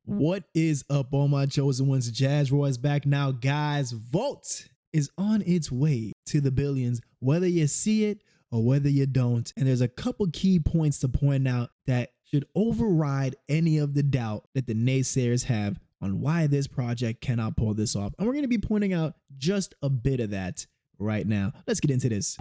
What is up, all my chosen ones? Jazz Roy is back now, guys. Vault is on its way to the billions, whether you see it or whether you don't. And there's a couple key points to point out that should override any of the doubt that the naysayers have on why this project cannot pull this off. And we're going to be pointing out just a bit of that right now. Let's get into this.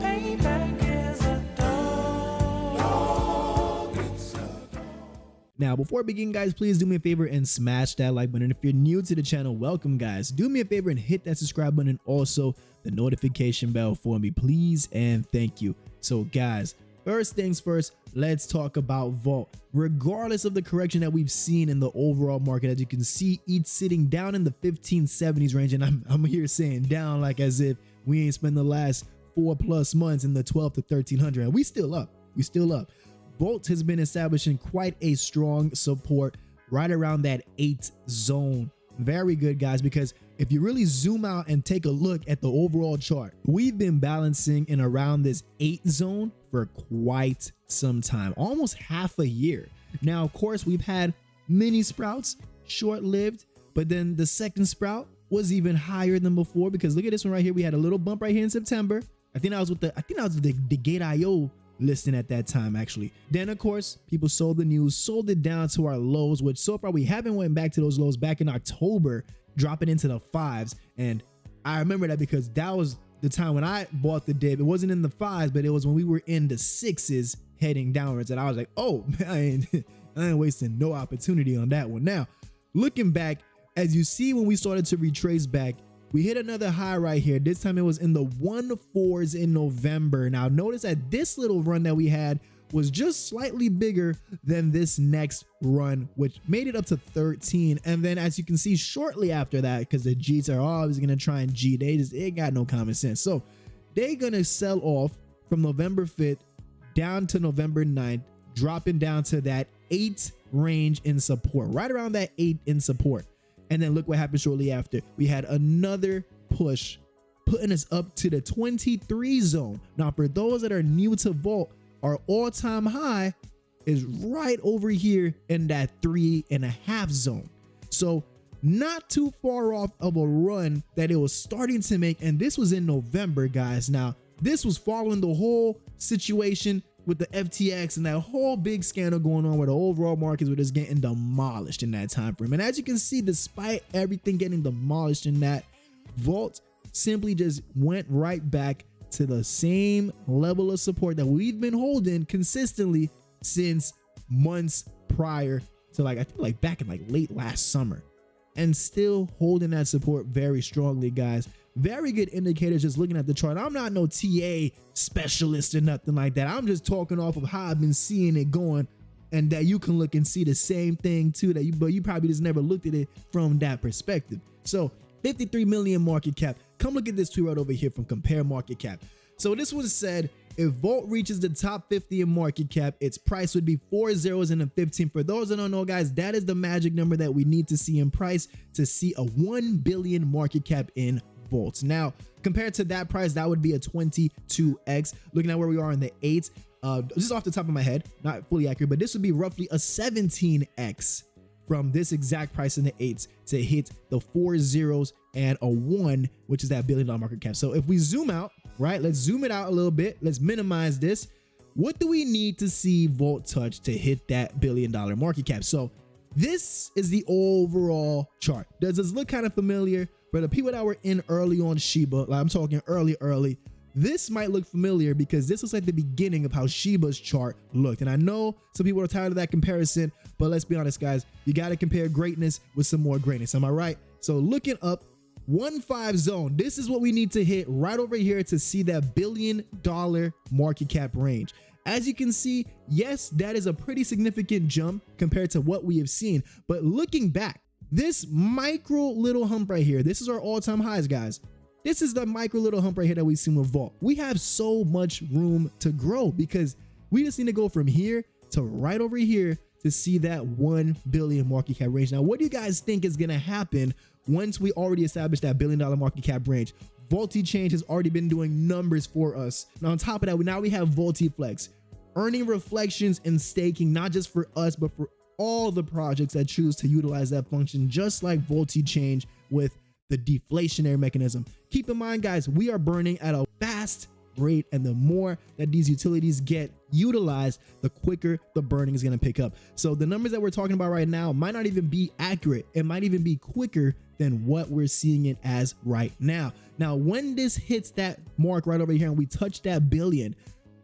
Now, before I begin, guys, please do me a favor and smash that like button. If you're new to the channel, welcome, guys. Do me a favor and hit that subscribe button and also the notification bell for me, please, and thank you. So, guys, first things first, let's talk about Vault. Regardless of the correction that we've seen in the overall market, as you can see, ETH sitting down in the 1570s range, and I'm here saying down like as if we ain't spent the last 4+ months in the 12 to 1300, and we still up. Vault has been establishing quite a strong support right around that 8 zone. Very good, guys, because if you really zoom out and take a look at the overall chart, we've been balancing in around this 8 zone for quite some time, almost half a year. Now, of course, we've had mini sprouts, short-lived, but then the second sprout was even higher than before, because look at this one right here. We had a little bump right here in September. I think I was with the Gate.io listing at that time, actually. Then, of course, people sold the news, sold it down to our lows, which so far we haven't went back to those lows back in October, dropping into the 5s. And I remember that because that was the time when I bought the dip. It wasn't in the 5s, but it was when we were in the 6s heading downwards. And I was like, oh, man, I ain't wasting no opportunity on that one. Now, looking back, as you see, when we started to retrace back, we hit another high right here. This time it was in the 1.4s in November. Now notice that this little run that we had was just slightly bigger than this next run, which made it up to 13. And then as you can see shortly after that, because the G's are always going to try and G, they got no common sense. So they're going to sell off from November 5th down to November 9th, dropping down to that 8 range in support, right around that 8 in support. And then look what happened shortly after. We had another push, putting us up to the 23 zone. Now, for those that are new to Vault, our all-time high is right over here in that 3.5 zone. So not too far off of a run that it was starting to make. And this was in November, guys. Now, this was following the whole situation with the FTX and that whole big scandal going on where the overall markets were just getting demolished in that time frame. And as you can see, despite everything getting demolished in that, Vault simply just went right back to the same level of support that we've been holding consistently since months prior to, like, I think like back in like late last summer, and still holding that support very strongly, guys. Very good indicators just looking at the chart. I'm not no TA specialist or nothing like that. I'm just talking off of how I've been seeing it going, and that you can look and see the same thing too, but you probably just never looked at it from that perspective. So 53 million market cap. Come look at this tweet right over here from Compare Market Cap. So this one said, if Vault reaches the top 50 in market cap, its price would be 4 zeros and a 15. For those that don't know, guys, that is the magic number that we need to see in price to see a 1 billion market cap in Vault. Now, compared to that price, that would be a 22x. Looking at where we are in the 8s, just off the top of my head, not fully accurate, but this would be roughly a 17x from this exact price in the 8s to hit the 4 zeros and a 1, which is that $1 billion market cap. So if we zoom out, right, let's zoom it out a little bit. Let's minimize this. What do we need to see Vault touch to hit that $1 billion market cap? So this is the overall chart. Does this look kind of familiar? For the people that were in early on Shiba, like I'm talking early, this might look familiar because this was like the beginning of how Shiba's chart looked. And I know some people are tired of that comparison, but let's be honest, guys, you got to compare greatness with some more greatness. Am I right? So looking up 1.5 zone, this is what we need to hit right over here to see that $1 billion market cap range. As you can see, yes, that is a pretty significant jump compared to what we have seen. But looking back, this micro little hump right here, this is our all-time highs, guys. This is the micro little hump right here that we've seen with Vault. We have so much room to grow because we just need to go from here to right over here to see that 1 billion market cap range. Now, what do you guys think is going to happen once we already established that $1 billion market cap range? VaultChange has already been doing numbers for us. Now, on top of that, now we have VaultFlex, earning reflections and staking, not just for us, but for all the projects that choose to utilize that function, just like Volti change with the deflationary mechanism. Keep in mind, guys, we are burning at a fast rate, and the more that these utilities get utilized, the quicker the burning is going to pick up. So the numbers that we're talking about right now might not even be accurate. It might even be quicker than what we're seeing it as right now. Now, when this hits that mark right over here and we touch that billion,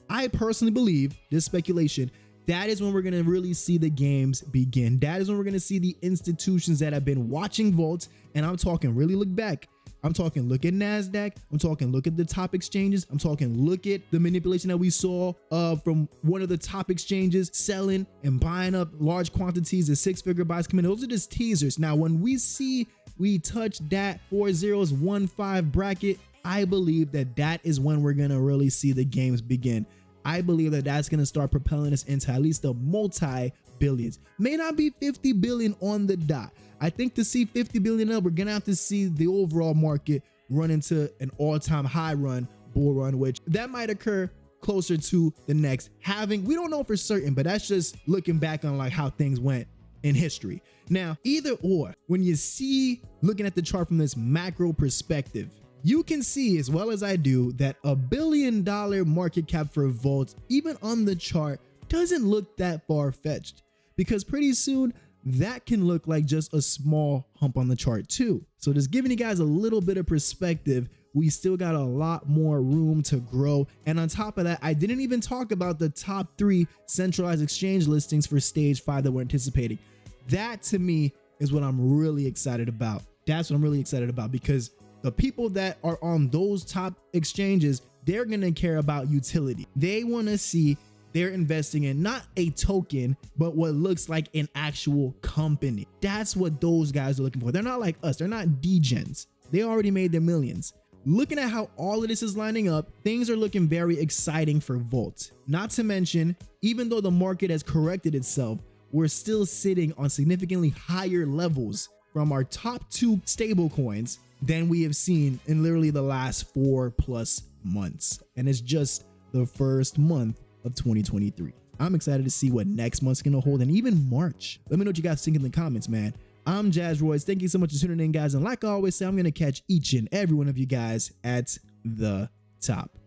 I personally believe, this speculation, that is when we're going to really see the games begin. That is when we're going to see the institutions that have been watching Volt, and I'm talking really look back. I'm talking look at NASDAQ. I'm talking look at the top exchanges. I'm talking look at the manipulation that we saw from one of the top exchanges selling and buying up large quantities of 6-figure buys coming. Those are just teasers. Now, when we touch that 4015 bracket, I believe that is when we're going to really see the games begin. I believe that that's going to start propelling us into at least the multi-billions. May not be 50 billion on the dot. I think to see 50 billion up, we're going to have to see the overall market run into an all-time high run, bull run, which that might occur closer to the next halving. We don't know for certain, but that's just looking back on like how things went in history. Now, either or, when you see looking at the chart from this macro perspective, you can see as well as I do that $1 billion market cap for Volt, even on the chart, doesn't look that far-fetched, because pretty soon that can look like just a small hump on the chart too. So just giving you guys a little bit of perspective, we still got a lot more room to grow. And on top of that, I didn't even talk about the top 3 centralized exchange listings for stage 5 that we're anticipating. That to me is what I'm really excited about. That's what I'm really excited about, because the people that are on those top exchanges, they're going to care about utility. They want to see they're investing in not a token, but what looks like an actual company. That's what those guys are looking for. They're not like us. They're not degens. They already made their millions. Looking at how all of this is lining up, things are looking very exciting for Volt. Not to mention, even though the market has corrected itself, we're still sitting on significantly higher levels from our top 2 stable coins than we have seen in literally the last 4+ months. And it's just the first month of 2023. I'm excited to see what next month's gonna hold, and even March. Let me know what you guys think in the comments, man. I'm Jazz Royce. Thank you so much for tuning in, guys. And like I always say, I'm gonna catch each and every one of you guys at the top.